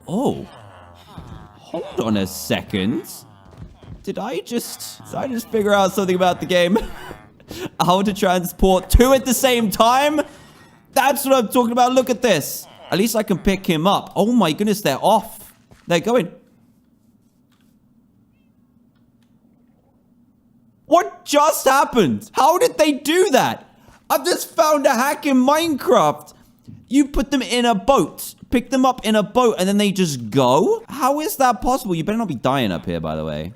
Oh. Hold on a second. Did I just figure out something about the game? How to transport two at the same time? That's what I'm talking about. Look at this. At least I can pick him up. Oh my goodness, they're off. They're going. What just happened? How did they do that? I've just found a hack in Minecraft. You put them in a boat. Pick them up in a boat and then they just go? How is that possible? You better not be dying up here, by the way.